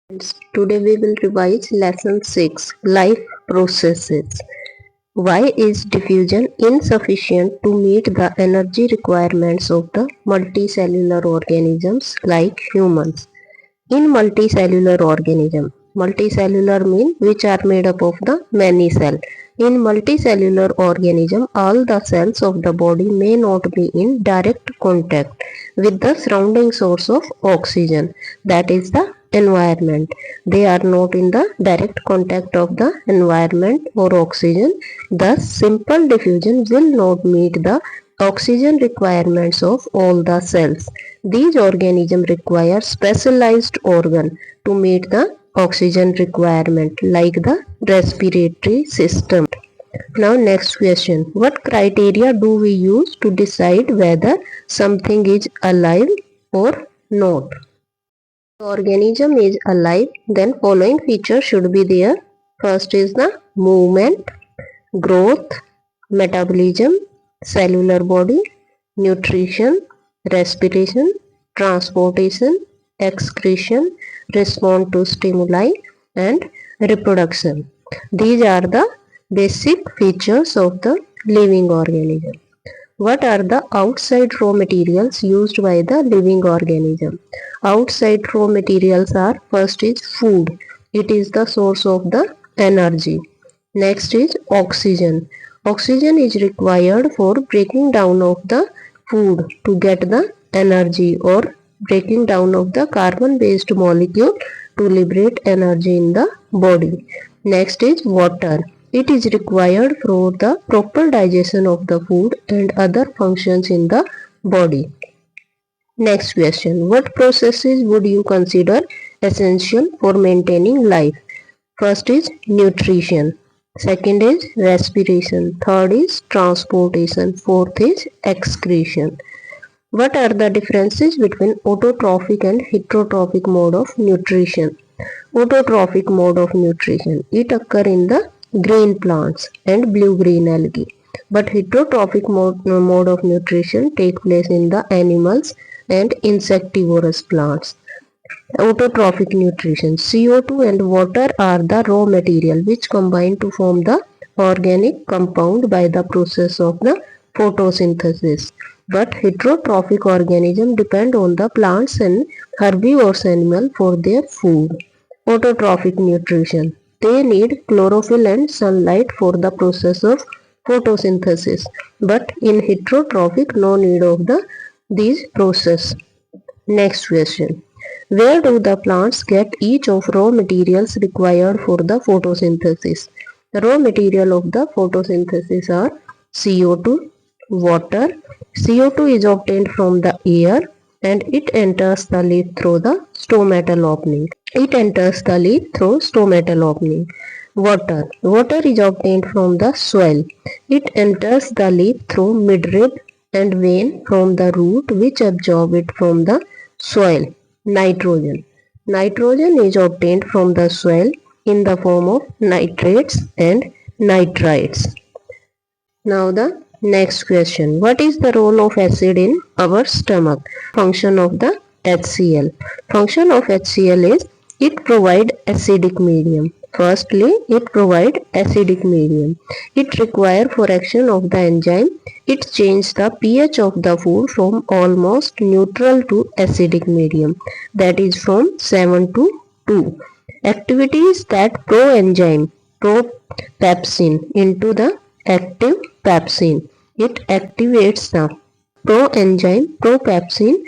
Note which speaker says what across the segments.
Speaker 1: Friends, today we will revise lesson 6 Life Processes. Why is diffusion insufficient to meet the energy requirements of the multicellular organisms like humans? In multicellular mean which are made up of the many cells. In multicellular organism, all the cells of the body may not be in direct contact with the surrounding source of oxygen, that is the environment. They are not in the direct contact of the environment or oxygen. Thus, simple diffusion will not meet the oxygen requirements of all the cells. These organisms require specialized organ to meet the oxygen requirement like the respiratory system. Now next question. What criteria do we use to decide whether something is alive or not? The organism is alive, then following features should be there. First is the movement, growth, metabolism, cellular body, nutrition, respiration, transportation, excretion, response to stimuli, and reproduction. These are the basic features of the living organism. What are the outside raw materials used by the living organism? Outside raw materials are, first is food. It is the source of the energy. Next is oxygen. Oxygen is required for breaking down of the food to get the energy, or breaking down of the carbon based molecule to liberate energy in the body. Next is water. It is required for the proper digestion of the food and other functions in the body. Next question. What processes would you consider essential for maintaining life? First is nutrition. Second is respiration. Third is transportation. Fourth is excretion. What are the differences between autotrophic and heterotrophic mode of nutrition? Autotrophic mode of nutrition. It occurs in the green plants and blue-green algae. But heterotrophic mode of nutrition take place in the animals and insectivorous plants. Autotrophic nutrition. CO2 and water are the raw material which combine to form the organic compound by the process of the photosynthesis. But heterotrophic organisms depend on the plants and herbivorous animals for their food. Autotrophic nutrition. They need chlorophyll and sunlight for the process of photosynthesis. But in heterotrophic, no need of these process. Next question. Where do the plants get each of raw materials required for the photosynthesis? The raw material of the photosynthesis are CO2, water. CO2 is obtained from the air and it enters the leaf through the stomatal opening. Water. Water is obtained from the soil. It enters the leaf through midrib and vein from the root which absorb it from the soil. Nitrogen. Nitrogen is obtained from the soil in the form of nitrates and nitrites. Now the next question. What is the role of acid in our stomach? Function of the HCl. Function of HCl is it provides acidic medium. Firstly, it provides acidic medium. It requires for action of the enzyme. It changes the pH of the food from almost neutral to acidic medium, that is from 7 to 2. Activities that proenzyme propepsin into the active pepsin. It activates the proenzyme propepsin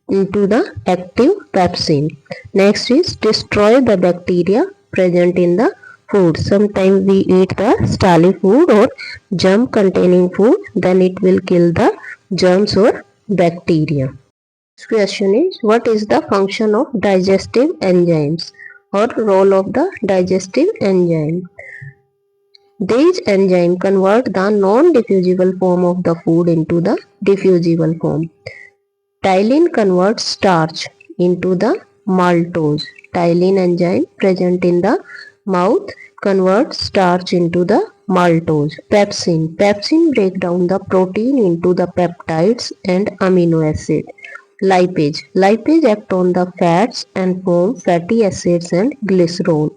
Speaker 1: into the active pepsin. Next is destroy the bacteria present in the food. Sometimes we eat the stally food or germ containing food, then it will kill the germs or bacteria. Next question is, what is the function of digestive enzymes or role of the digestive enzyme? These enzymes convert the non-diffusible form of the food into the diffusible form. Ptyalin converts starch into the maltose. Ptyalin enzyme present in the mouth converts starch into the maltose. Pepsin break down the protein into the peptides and amino acid. Lipase. Lipase act on the fats and form fatty acids and glycerol.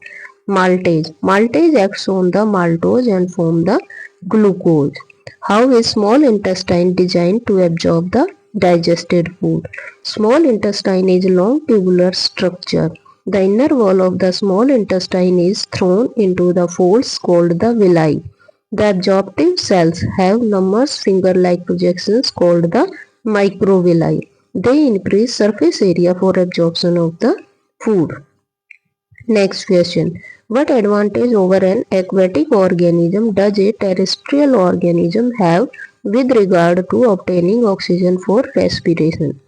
Speaker 1: Maltase. Maltase acts on the maltose and form the glucose. How is small intestine designed to absorb the digested food? Small intestine is long tubular structure. The inner wall of the small intestine is thrown into the folds called the villi. The absorptive cells have numerous finger-like projections called the microvilli. They increase surface area for absorption of the food. Next question. What advantage over an aquatic organism does a terrestrial organism have with regard to obtaining oxygen for respiration?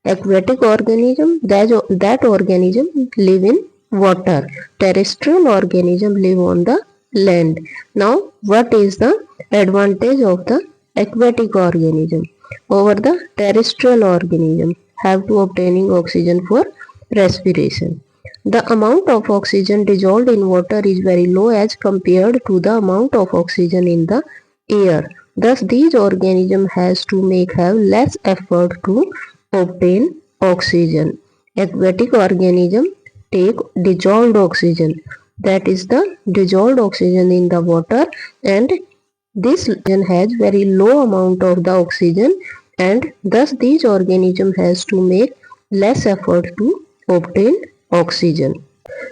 Speaker 1: Aquatic organism, that organism live in water. Terrestrial organism live on the land. Now, what is the advantage of the aquatic organism over the terrestrial organism have to obtaining oxygen for respiration? The amount of oxygen dissolved in water is very low as compared to the amount of oxygen in the air. Thus, these organisms has to have less effort to obtain oxygen. Aquatic organisms take dissolved oxygen, that is the dissolved oxygen in the water, and this oxygen has very low amount of the oxygen, and thus these organisms has to make less effort to obtain oxygen.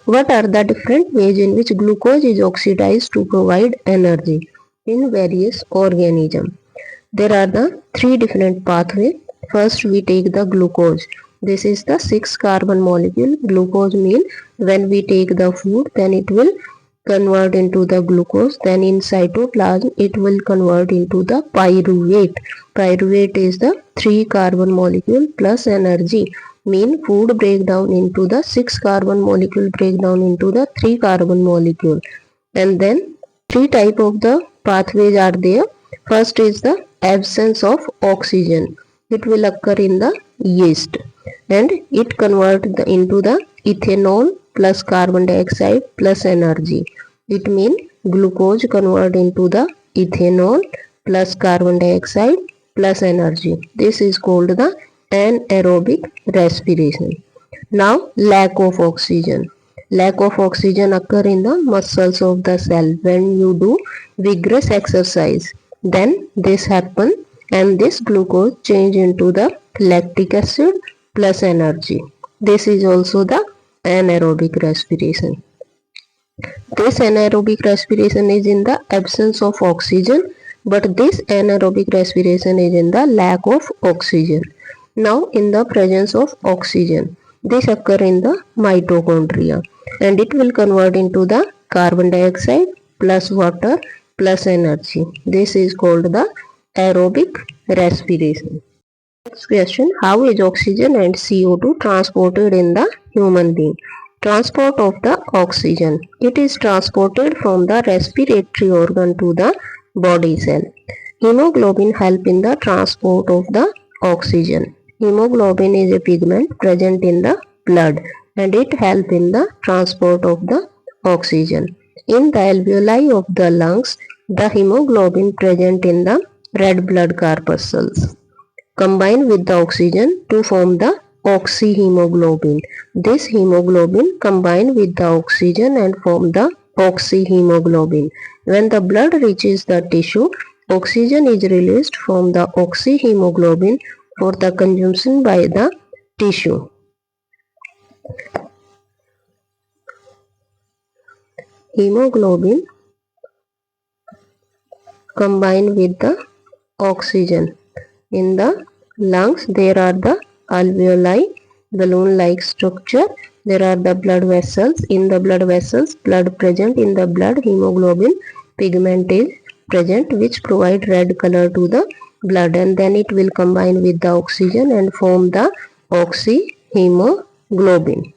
Speaker 1: What are the different ways in which glucose is oxidized to provide energy in various organisms? There are the three different pathways. First, we take the glucose. This is the 6 carbon molecule. Glucose means when we take the food, then it will convert into the glucose. Then in cytoplasm, it will convert into the pyruvate. Pyruvate is the 3 carbon molecule plus energy. Mean food breakdown into the 6 carbon molecule breakdown into the 3 carbon molecule. And then three type of the pathways are there. First is the absence of oxygen. It will occur in the yeast and it converts into the ethanol plus carbon dioxide plus energy. It means glucose convert into the ethanol plus carbon dioxide plus energy. This is called the anaerobic respiration. Now, lack of oxygen. Lack of oxygen occur in the muscles of the cell when you do vigorous exercise. Then this happen and this glucose change into the lactic acid plus energy. This is also the anaerobic respiration. This anaerobic respiration is in the absence of oxygen, but this anaerobic respiration is in the lack of oxygen. Now in the presence of oxygen, this occur in the mitochondria and it will convert into the carbon dioxide plus water plus energy. This is called the aerobic respiration. Next question, how is oxygen and CO2 transported in the human being? Transport of the oxygen. It is transported from the respiratory organ to the body cell. Hemoglobin help in the transport of the oxygen. Hemoglobin is a pigment present in the blood and it help in the transport of the oxygen. In the alveoli of the lungs, the hemoglobin present in the red blood corpuscles combine with the oxygen to form the oxyhemoglobin. This hemoglobin combine with the oxygen and form the oxyhemoglobin. When the blood reaches the tissue, oxygen is released from the oxyhemoglobin for the consumption by the tissue. Hemoglobin combine with the oxygen. In the lungs, there are the alveoli, balloon-like structure. There are the blood vessels. In the blood vessels, blood present in the blood, hemoglobin pigment is present which provide red color to the blood, and then it will combine with the oxygen and form the oxyhemoglobin.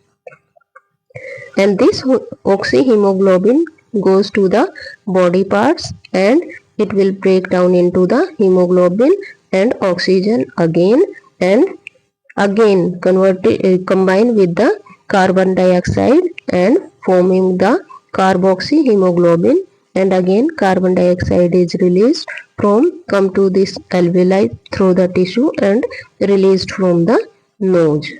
Speaker 1: And this oxyhemoglobin goes to the body parts and it will break down into the hemoglobin and oxygen again and again combine with the carbon dioxide and forming the carboxyhemoglobin, and again carbon dioxide is come to this alveoli through the tissue and released from the nose.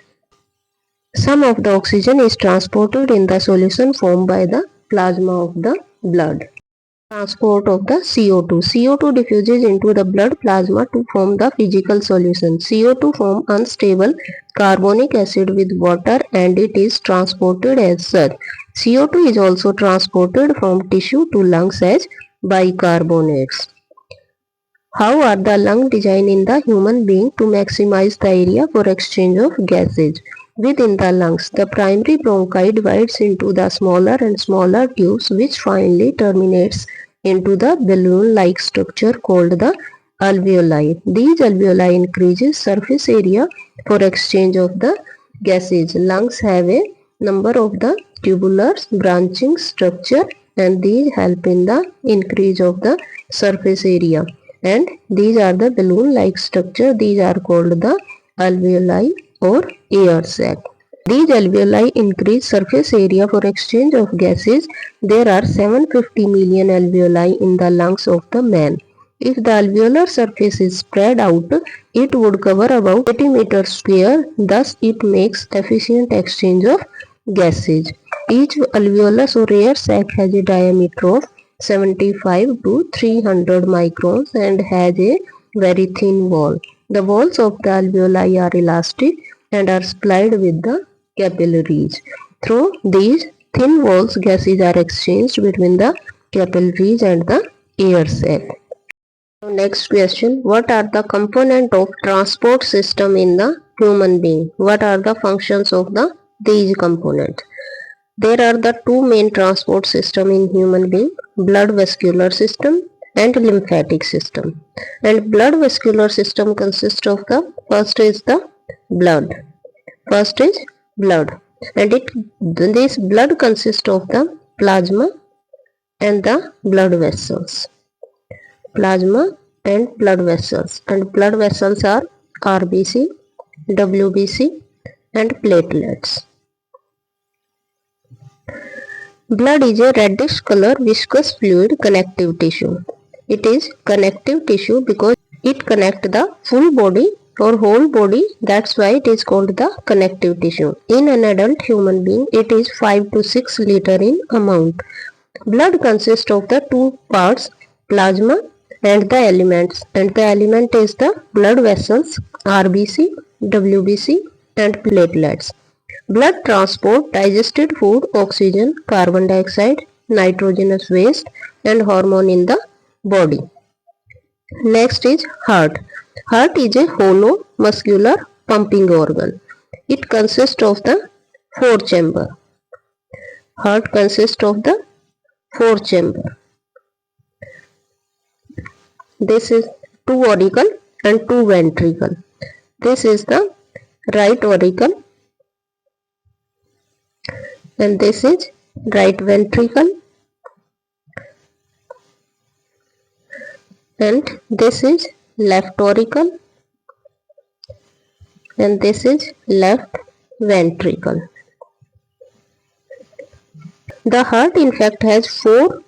Speaker 1: Some of the oxygen is transported in the solution formed by the plasma of the blood. Transport of the CO2. CO2 diffuses into the blood plasma to form the physical solution. CO2 forms unstable carbonic acid with water and it is transported as such. CO2 is also transported from tissue to lungs as bicarbonates. How are the lungs designed in the human being to maximize the area for exchange of gases? Within the lungs, the primary bronchi divides into the smaller and smaller tubes which finally terminates into the balloon-like structure called the alveoli. These alveoli increases surface area for exchange of the gases. Lungs have a number of the tubular branching structure and these help in the increase of the surface area. And these are the balloon-like structure. These are called the alveoli or air sac. These alveoli increase surface area for exchange of gases. There are 750 million alveoli in the lungs of the man. If the alveolar surface is spread out, it would cover about 80 meters square. Thus, it makes efficient exchange of gases. Each alveolus or air sac has a diameter of 75 to 300 microns and has a very thin wall. The walls of the alveoli are elastic and are supplied with the capillaries. Through these thin walls, gases are exchanged between the capillaries and the air sac. Next question, what are the components of transport system in the human being? What are the functions of these components? There are the two main transport system in human being, blood vascular system and lymphatic system. And blood vascular system consists of the first is the blood. First is blood. And this blood consists of the plasma and the blood vessels. Plasma and blood vessels. And blood vessels are RBC, WBC and platelets. Blood is a reddish color viscous fluid connective tissue. It is connective tissue because it connects the full body or whole body. That's why it is called the connective tissue. In an adult human being, it is 5 to 6 liter in amount. Blood consists of the two parts, plasma and the elements. And the element is the blood vessels, RBC, WBC and platelets. Blood transport digested food, oxygen, carbon dioxide, nitrogenous waste and hormone in the body. Next is heart. Heart is a hollow muscular pumping organ. It consists of the four chamber. Heart consists of the four chamber. This is two auricle and two ventricle. This is the right auricle and this is right ventricle and this is left auricle and this is left ventricle. The heart in fact has four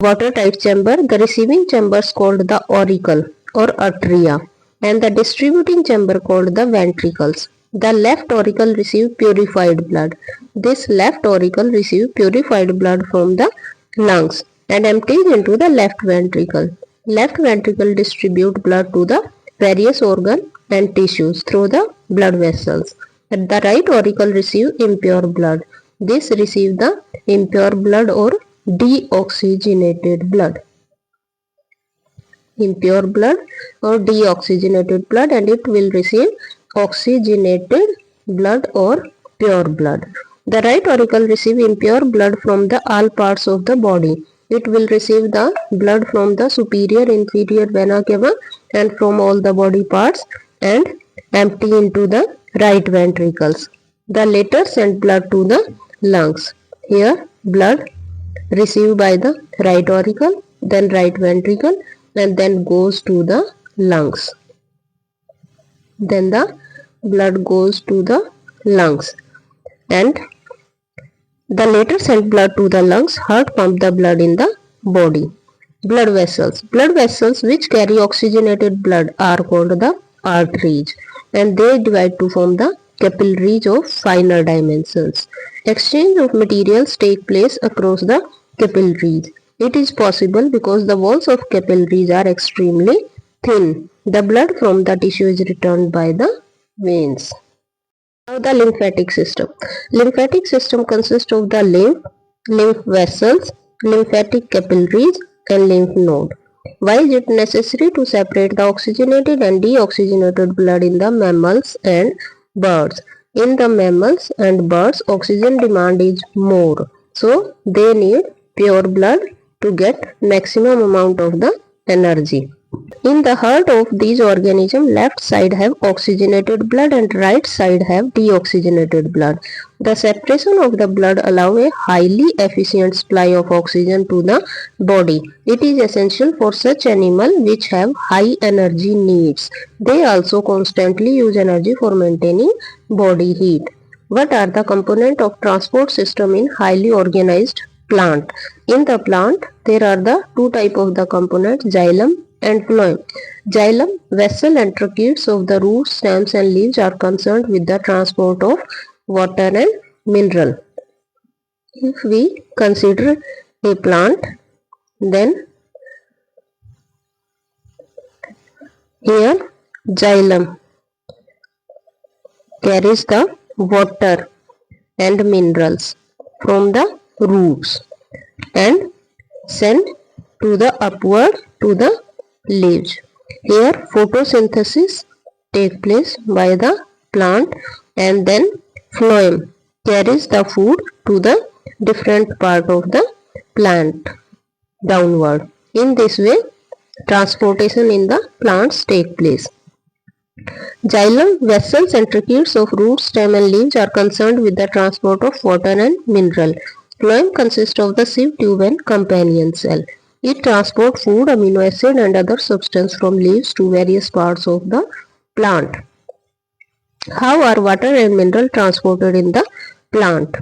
Speaker 1: watertight chamber. The receiving chamber is called the auricle or atria and the distributing chamber called the ventricles. The left auricle receives purified blood. This left auricle receives purified blood from the lungs and empties into the left ventricle. Left ventricle distributes blood to the various organs and tissues through the blood vessels. And the right auricle receives impure blood. This receives the impure blood or deoxygenated blood. Impure blood or deoxygenated blood and it will receive oxygenated blood or pure blood. The right auricle receives impure blood from the all parts of the body. It will receive the blood from the superior inferior vena cava and from all the body parts and empty into the right ventricles. The latter send blood to the lungs. Here blood received by the right auricle, then right ventricle and then goes to the lungs. Then the blood goes to the lungs and the latter send blood to the lungs. Heart pump the blood in the body. Blood vessels. Blood vessels which carry oxygenated blood are called the arteries and they divide to form the capillaries of finer dimensions. Exchange of materials take place across the capillaries. It is possible because the walls of capillaries are extremely thin. The blood from the tissue is returned by the veins. Now the lymphatic system. Lymphatic system consists of the lymph vessels, lymphatic capillaries and lymph node. Why is it necessary to separate the oxygenated and deoxygenated blood in the mammals and birds? In the mammals and birds, oxygen demand is more. So they need pure blood to get maximum amount of the energy. In the heart of these organisms, left side have oxygenated blood and right side have deoxygenated blood. The separation of the blood allow a highly efficient supply of oxygen to the body. It is essential for such animals which have high energy needs. They also constantly use energy for maintaining body heat. What are the components of transport system in highly organized plant? In the plant, there are the two type of the components, xylem and phloem. Xylem, vessel and tracheids of the roots, stems and leaves are concerned with the transport of water and mineral. If we consider a plant, then here xylem carries the water and minerals from the roots and send to the upward to the leaves. Here photosynthesis take place by the plant and then phloem carries the food to the different part of the plant downward. In this way transportation in the plants take place. Xylem, vessels and tracheids of roots, stem and leaves are concerned with the transport of water and mineral. Phloem consists of the sieve tube and companion cell. It transports food, amino acid and other substance from leaves to various parts of the plant. How are water and mineral transported in the plant?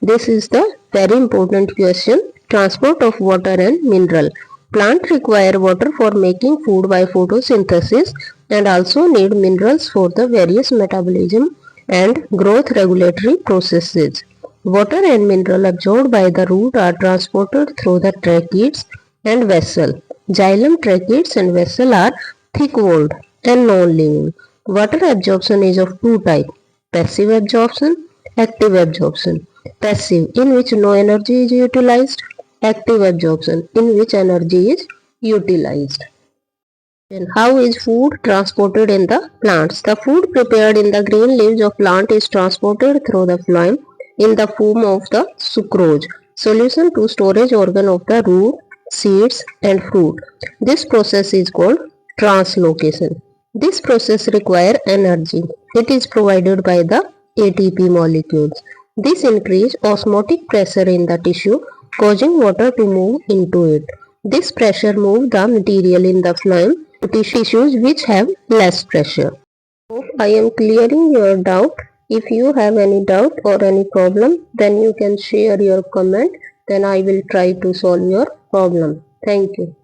Speaker 1: This is the very important question. Transport of water and mineral. Plants require water for making food by photosynthesis and also need minerals for the various metabolism and growth regulatory processes. Water and mineral absorbed by the root are transported through the tracheids and vessel. Xylem, tracheids and vessel are thick-walled and non-living. Water absorption is of two types, passive absorption, active absorption. Passive, in which no energy is utilized. Active absorption, in which energy is utilized. And how is food transported in the plants? The food prepared in the green leaves of plant is transported through the phloem in the form of the sucrose, solution to storage organ of the root, seeds and fruit. This process is called translocation. This process requires energy. It is provided by the ATP molecules. This increases osmotic pressure in the tissue, causing water to move into it. This pressure moves the material in the phloem to tissues which have less pressure. Hope I am clearing your doubt. If you have any doubt or any problem, then you can share your comment. Then I will try to solve your problem. Thank you.